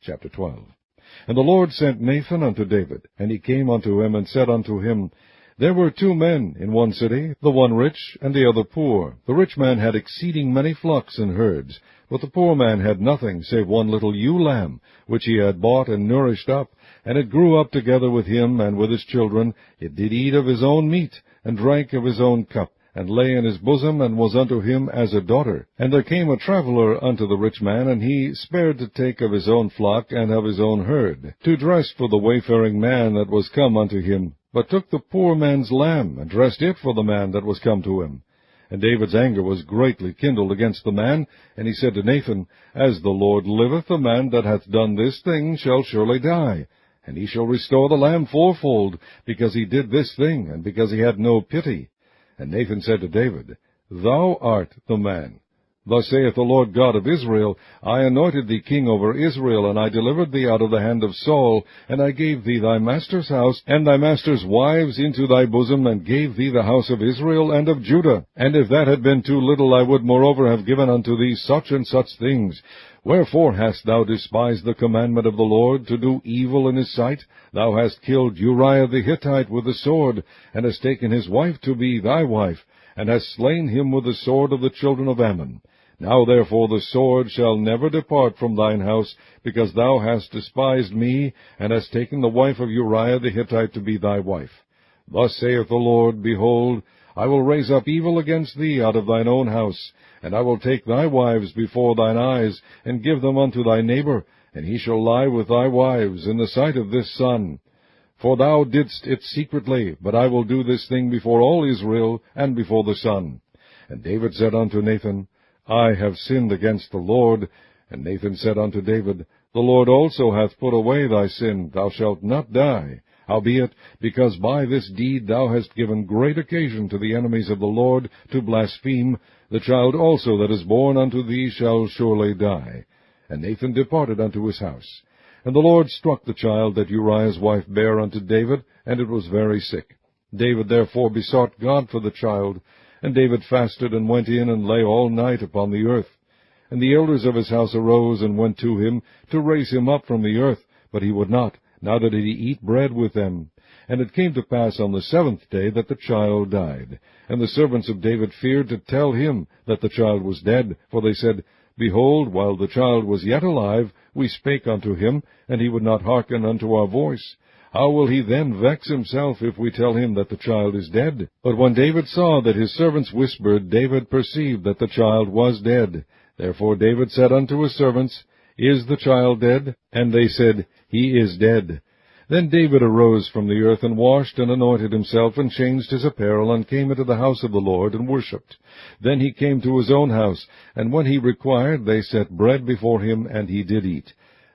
Chapter 12. And the Lord sent Nathan unto David, and he came unto him, and said unto him, There were 2 men in one city, the one rich, and the other poor. The rich man had exceeding many flocks and herds, but the poor man had nothing, save one little ewe lamb, which he had bought and nourished up, and it grew up together with him and with his children. It did eat of his own meat, and drank of his own cup, and lay in his bosom, and was unto him as a daughter. And there came a traveller unto the rich man, and he spared to take of his own flock and of his own herd, to dress for the wayfaring man that was come unto him, but took the poor man's lamb, and dressed it for the man that was come to him. And David's anger was greatly kindled against the man, and he said to Nathan, As the Lord liveth, the man that hath done this thing shall surely die, and he shall restore the lamb fourfold, because he did this thing, and because he had no pity. And Nathan said to David, Thou art the man. Thus saith the Lord God of Israel, I anointed thee king over Israel, and I delivered thee out of the hand of Saul, and I gave thee thy master's house, and thy master's wives into thy bosom, and gave thee the house of Israel and of Judah. And if that had been too little, I would moreover have given unto thee such and such things. Wherefore hast thou despised the commandment of the Lord, to do evil in his sight? Thou hast killed Uriah the Hittite with the sword, and hast taken his wife to be thy wife, and hast slain him with the sword of the children of Ammon. Now therefore the sword shall never depart from thine house, because thou hast despised me, and hast taken the wife of Uriah the Hittite to be thy wife. Thus saith the Lord, Behold, I will raise up evil against thee out of thine own house, and I will take thy wives before thine eyes, and give them unto thy neighbor, and he shall lie with thy wives in the sight of this sun. For thou didst it secretly, but I will do this thing before all Israel, and before the sun. And David said unto Nathan, I have sinned against the Lord. And Nathan said unto David, The Lord also hath put away thy sin, thou shalt not die. Howbeit, because by this deed thou hast given great occasion to the enemies of the Lord to blaspheme, the child also that is born unto thee shall surely die. And Nathan departed unto his house. And the Lord struck the child that Uriah's wife bare unto David, and it was very sick. David therefore besought God for the child, and David fasted, and went in, and lay all night upon the earth. And the elders of his house arose, and went to him, to raise him up from the earth, but he would not, neither did he eat bread with them. And it came to pass on the 7th day that the child died. And the servants of David feared to tell him that the child was dead, for they said, Behold, while the child was yet alive, we spake unto him, and he would not hearken unto our voice. How will he then vex himself if we tell him that the child is dead? But when David saw that his servants whispered, David perceived that the child was dead. Therefore David said unto his servants, Is the child dead? And they said, He is dead. Then David arose from the earth, and washed, and anointed himself, and changed his apparel, and came into the house of the Lord, and worshipped. Then he came to his own house, and when he required, they set bread before him, and he did eat.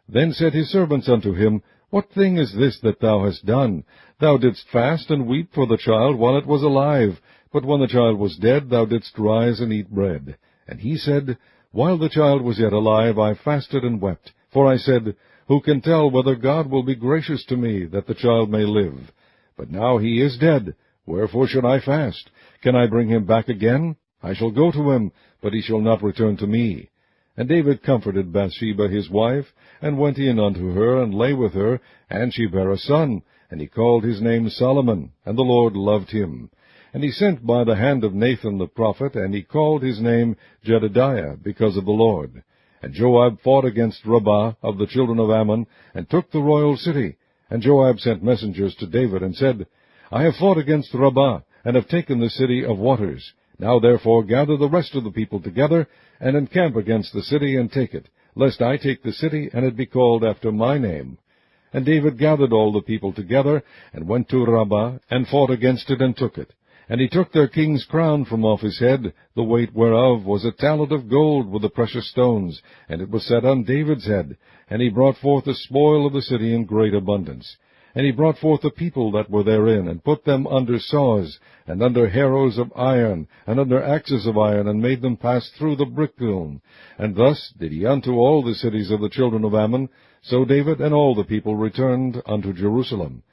Then said his servants unto him, What thing is this that thou hast done? Thou didst fast and weep for the child while it was alive, but when the child was dead, thou didst rise and eat bread. And he said, While the child was yet alive, I fasted and wept. For I said, Who can tell whether God will be gracious to me, that the child may live? But now he is dead. Wherefore should I fast? Can I bring him back again? I shall go to him, but he shall not return to me. And David comforted Bathsheba his wife, and went in unto her, and lay with her, and she bare a son, and he called his name Solomon, and the Lord loved him. And he sent by the hand of Nathan the prophet, and he called his name Jedediah, because of the Lord. And Joab fought against Rabbah of the children of Ammon, and took the royal city. And Joab sent messengers to David, and said, I have fought against Rabbah, and have taken the city of waters. Now therefore gather the rest of the people together, and encamp against the city, and take it, lest I take the city, and it be called after my name. And David gathered all the people together, and went to Rabbah, and fought against it, and took it. And he took their king's crown from off his head, the weight whereof was a talent of gold with the precious stones, and it was set on David's head. And he brought forth the spoil of the city in great abundance. And he brought forth the people that were therein, and put them under saws, and under harrows of iron, and under axes of iron, and made them pass through the brick-kiln. And thus did he unto all the cities of the children of Ammon. So David and all the people returned unto Jerusalem.